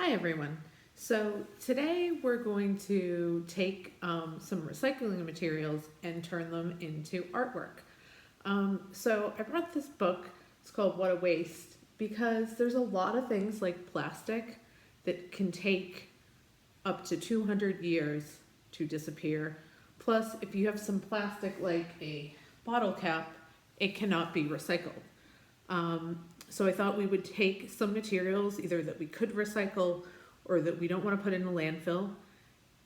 Hi everyone. So today we're going to take some recycling materials and turn them into artwork. So I brought this book, it's called What a Waste, because there's a lot of things like plastic that can take up to 200 years to disappear. Plus, if you have some plastic like a bottle cap, it cannot be recycled. So I thought we would take some materials, either that we could recycle or that we don't want to put in a landfill,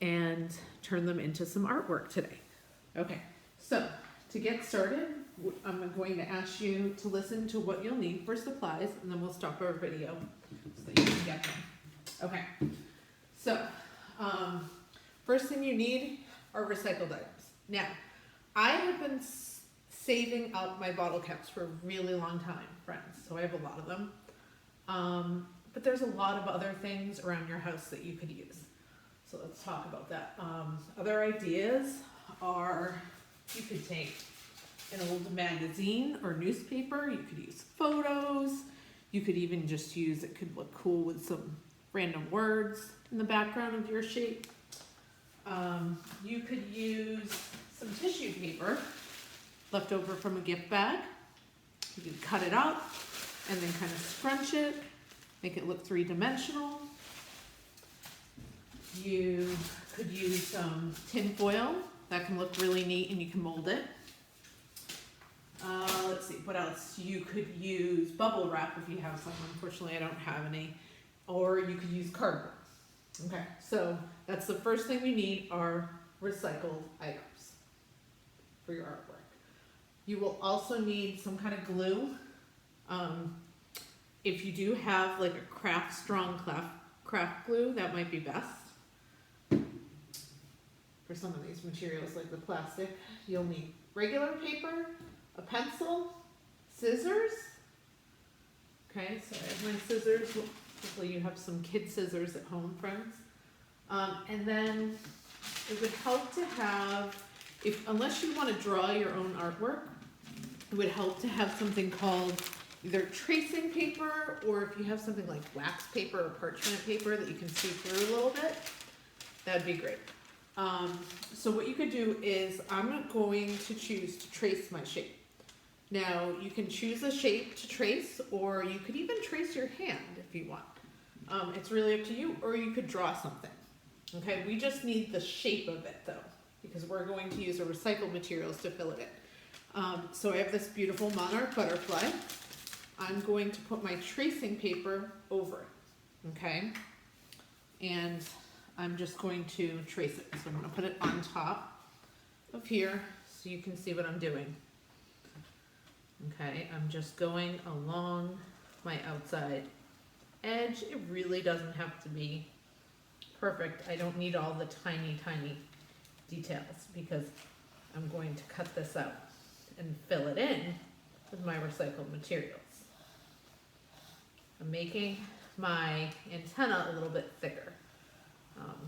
and turn them into some artwork today. Okay, so to get started, I'm going to ask you to listen to what you'll need for supplies, and then we'll stop our video so that you can get them. Okay, so first thing you need are recycled items. Now, I have been saving up my bottle caps for a really long time, friends, so I have a lot of them. But there's a lot of other things around your house that you could use. So let's talk about that. Other ideas are you could take an old magazine or newspaper, you could use photos, you could even just use, it could look cool with some random words in the background of your shape. You could use some tissue paper left over from a gift bag. You could cut it up and then kind of scrunch it, make it look three-dimensional. You could use some tin foil. That can look really neat and you can mold it. Let's see, what else? You could use bubble wrap if you have some. Unfortunately, I don't have any. Or you could use cardboard. Okay, so that's the first thing we need are recycled items for your artwork. You will also need some kind of glue. If you do have like a strong craft glue, that might be best. For some of these materials like the plastic, you'll need regular paper, a pencil, scissors. Okay, so I have my scissors. Hopefully you have some kid scissors at home, friends. And then it would help to have, unless you want to draw your own artwork, it would help to have something called either tracing paper, or if you have something like wax paper or parchment paper that you can see through a little bit, that'd be great. So what you could do is, I'm going to choose to trace my shape. Now, you can choose a shape to trace, or you could even trace your hand if you want. It's really up to you, or you could draw something. Okay, we just need the shape of it though, because we're going to use our recycled materials to fill it in. So I have this beautiful monarch butterfly. I'm going to put my tracing paper over it, okay? And I'm just going to trace it. So I'm going to put it on top of here so you can see what I'm doing. Okay, I'm just going along my outside edge. It really doesn't have to be perfect. I don't need all the tiny, tiny details because I'm going to cut this out and fill it in with my recycled materials. I'm making my antenna a little bit thicker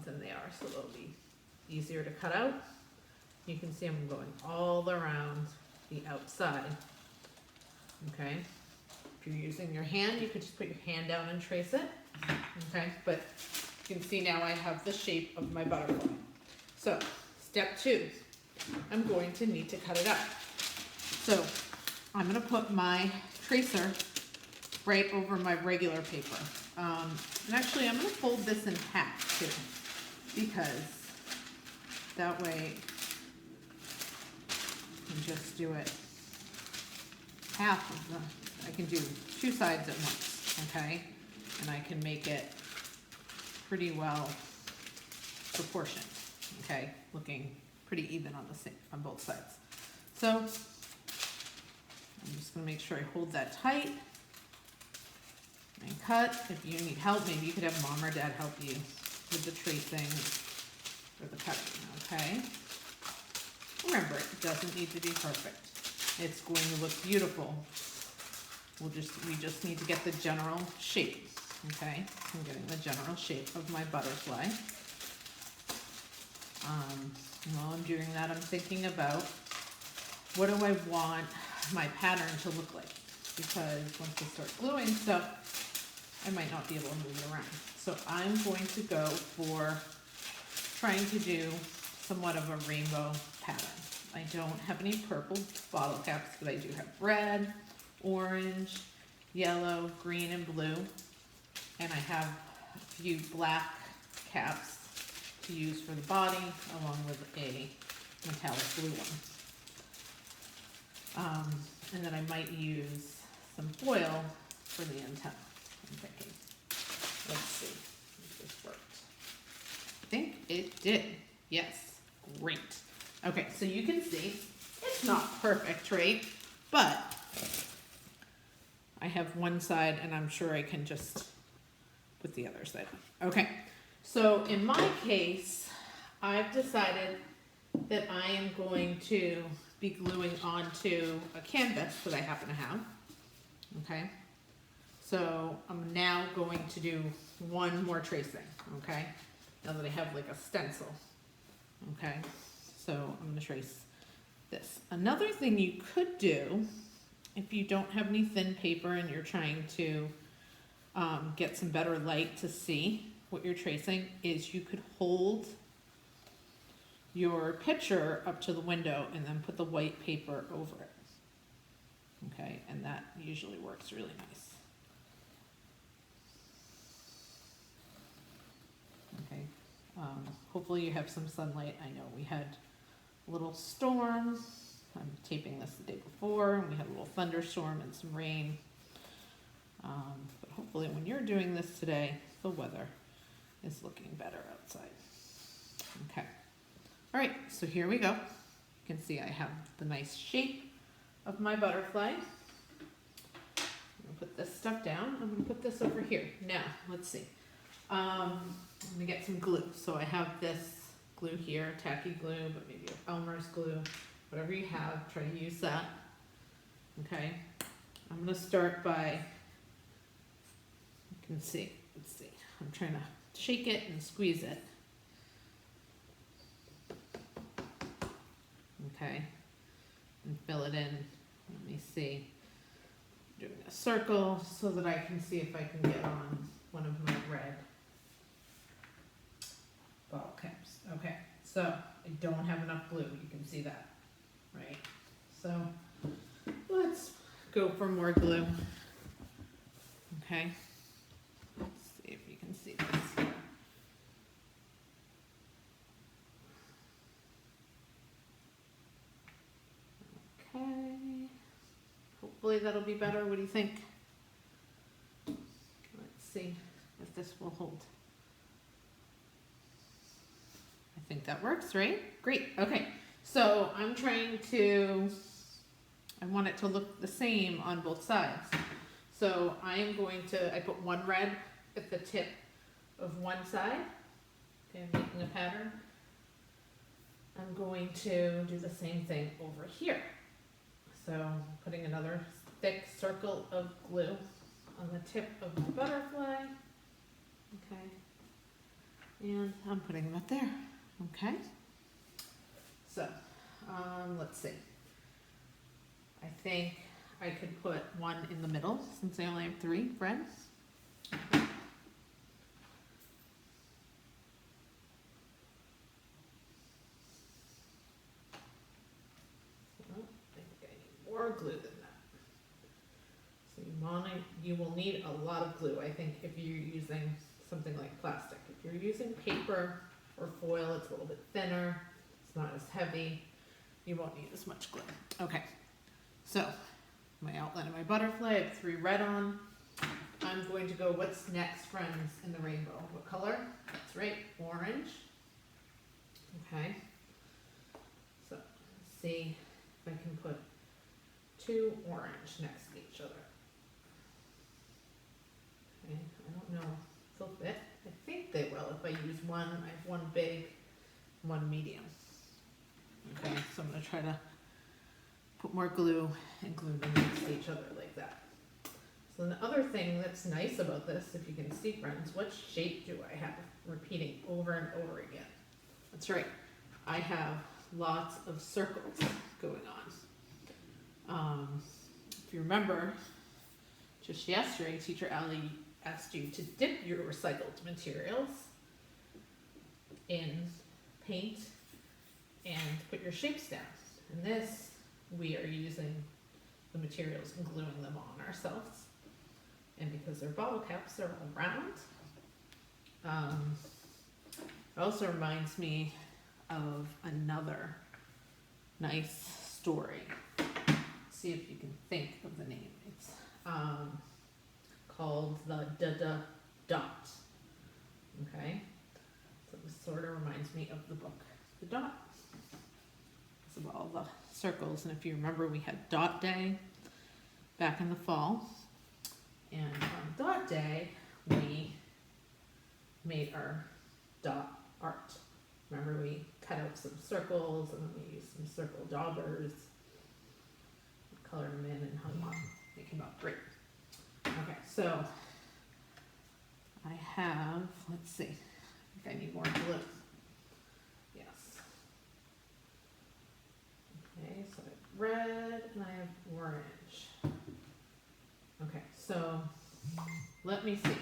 than they are, so they'll be easier to cut out. You can see I'm going all around the outside. Okay, if you're using your hand, you could just put your hand down and trace it. Okay, but you can see now I have the shape of my butterfly. So, step 2, I'm going to need to cut it up. So, I'm going to put my tracer right over my regular paper. And actually, I'm going to fold this in half too, because that way I can just do it half of the, I can do 2 sides at once, okay? And I can make it pretty well proportioned, okay? Looking pretty even on both sides. So I'm just gonna make sure I hold that tight and cut. If you need help, maybe you could have mom or dad help you with the tracing or the cutting, okay? Remember, it doesn't need to be perfect. It's going to look beautiful. We just need to get the general shape, okay? I'm getting the general shape of my butterfly. While I'm doing that, I'm thinking about what do I want my pattern to look like? Because once I start gluing stuff, I might not be able to move it around. So I'm going to go for trying to do somewhat of a rainbow pattern. I don't have any purple bottle caps, but I do have red, orange, yellow, green, and blue. And I have a few black caps to use for the body, along with a metallic blue one. And then I might use some foil for the antenna, I'm thinking. Let's see if this worked. I think it did. Yes, great. Okay, so you can see it's not perfect, right? But I have one side and I'm sure I can just put the other side on. Okay, so in my case, I've decided that I am going to be gluing onto a canvas that I happen to have. Okay, so I'm now going to do one more tracing, okay? Now that I have like a stencil, okay? So I'm gonna trace this. Another thing you could do, if you don't have any thin paper and you're trying to get some better light to see what you're tracing, is you could hold your picture up to the window and then put the white paper over it. Okay, and that usually works really nice. Okay, hopefully you have some sunlight. I know we had a little storm. I'm taping this the day before, and we had a little thunderstorm and some rain. But hopefully when you're doing this today, the weather is looking better outside. Okay. All right, so here we go. You can see I have the nice shape of my butterfly. I'm gonna put this stuff down. I'm gonna put this over here. Now, let's see. I'm gonna get some glue. So I have this glue here, tacky glue, but maybe Elmer's glue, whatever you have, try to use that. Okay, I'm gonna start by, you can see, let's see. I'm trying to shake it and squeeze it. Okay, and fill it in. Let me see. Doing a circle so that I can see if I can get on one of my red bottle caps. Okay, so I don't have enough glue. You can see that, right? So let's go for more glue. Okay, let's see if you can see this. Okay, hopefully that'll be better. What do you think? Let's see if this will hold. I think that works, right? Great. Okay, so I'm trying to, I want it to look the same on both sides. So I am going to, I put one red at the tip of one side. Okay, I'm making a pattern. I'm going to do the same thing over here. So I'm putting another thick circle of glue on the tip of my butterfly. Okay, and I'm putting them up there. Okay, so let's see. I think I could put one in the middle since I only have 3 reds. Okay. More glue than that. So you will need a lot of glue, I think, if you're using something like plastic. If you're using paper or foil, it's a little bit thinner, it's not as heavy, you won't need as much glue. Okay, so my outline of my butterfly, I have 3 red on. I'm going to go, what's next, friends, in the rainbow? What color? That's right, orange. Okay, so let's see if I can put 2 orange next to each other. Okay, I don't know if they'll fit. I think they will if I use one. I have one big, one medium. Okay, so I'm going to try to put more glue and glue them next to each other like that. So the other thing that's nice about this, if you can see, friends, what shape do I have repeating over and over again? That's right, I have lots of circles going on. If you remember, just yesterday, Teacher Allie asked you to dip your recycled materials in paint and put your shapes down. In this, we are using the materials and gluing them on ourselves. And because their bottle caps are all round, it also reminds me of another nice story. See if you can think of the name. It's called the Da-Da Dot. Okay? So this sort of reminds me of the book, The Dot. It's of all the circles, and if you remember, we had Dot Day back in the fall. And on Dot Day, we made our dot art. Remember, we cut out some circles and then we used some circle daubers, colored them in and hung them up. They came out great. Okay, so I have, let's see, I think I need more glue. Yes. Okay, so I have red and I have orange. Okay, so let me see.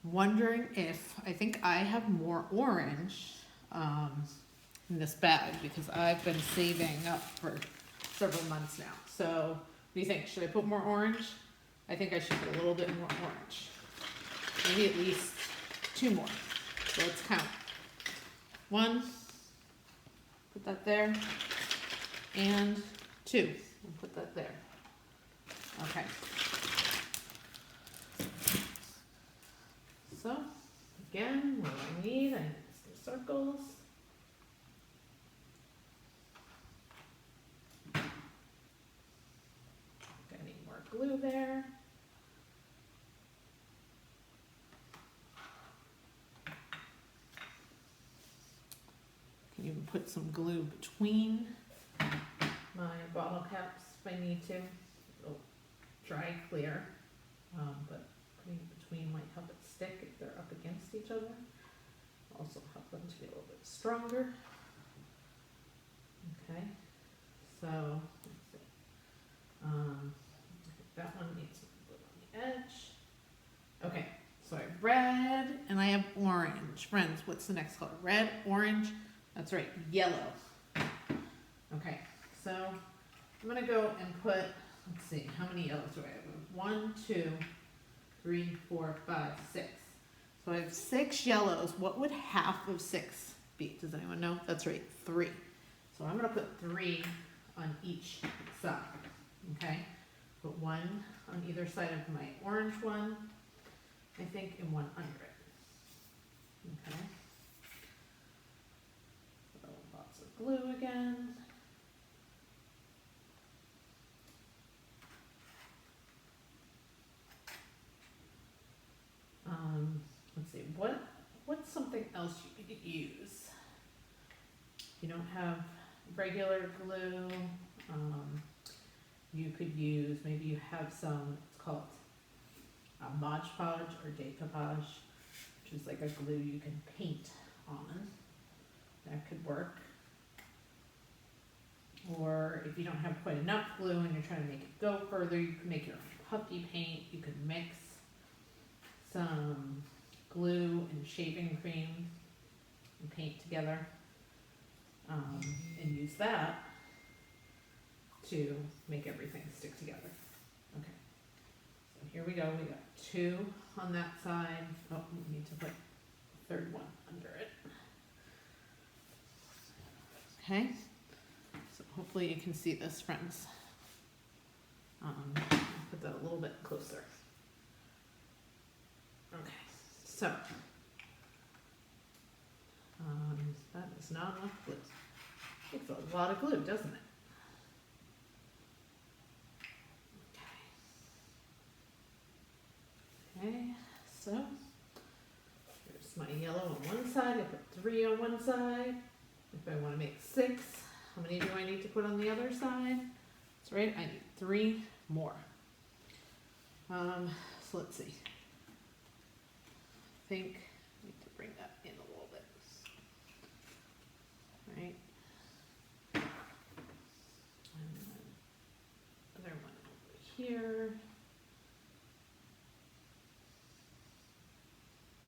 Wondering if, I think I have more orange in this bag because I've been saving up for several months now. So what do you think? Should I put more orange? I think I should put a little bit more orange. Maybe at least 2 more. So let's count. 1, put that there, and 2, we'll put that there. Okay. So, again, what do I need? I need some circles. I need more glue there. Can even put some glue between my bottle caps if I need to. It'll dry clear, but putting it between might help it stick if they're up against each other. Also help them to be a little bit stronger. Okay, so let's see. That one needs some glue on the edge. Okay, so I have red and I have orange. Friends, what's the next color? Red, orange, that's right, yellow. Okay, so I'm gonna go and put, let's see, how many yellows do I have? 1, 2, 3, 4, 5, 6. So I have 6 yellows. What would half of 6 be? Does anyone know? That's right, 3. So I'm going to put 3 on each side. Okay? Put 1 on either side of my orange one, I think, and 1 under it. Okay? So lots of glue again. Let's see, what's something else you could use? You don't have regular glue, you could use, maybe you have some, it's called Mod Podge or Decoupage, which is like a glue you can paint on. That could work. Or if you don't have quite enough glue and you're trying to make it go further, you can make your own puffy paint. You could mix some glue and shaving cream and paint together, and use that to make everything stick together. Okay, so here we go. We got 2 on that side. Oh, we need to put a 3rd one under it. Okay, so hopefully you can see this, friends. Put that a little bit closer. Okay, so that is not enough glue. Takes a lot of glue, doesn't it? Okay, so here's my yellow on one side. I put 3 on one side. If I want to make 6, how many do I need to put on the other side? That's right, I need 3 more. So let's see. I think I need to bring that in a little bit. Right. And then other one over here.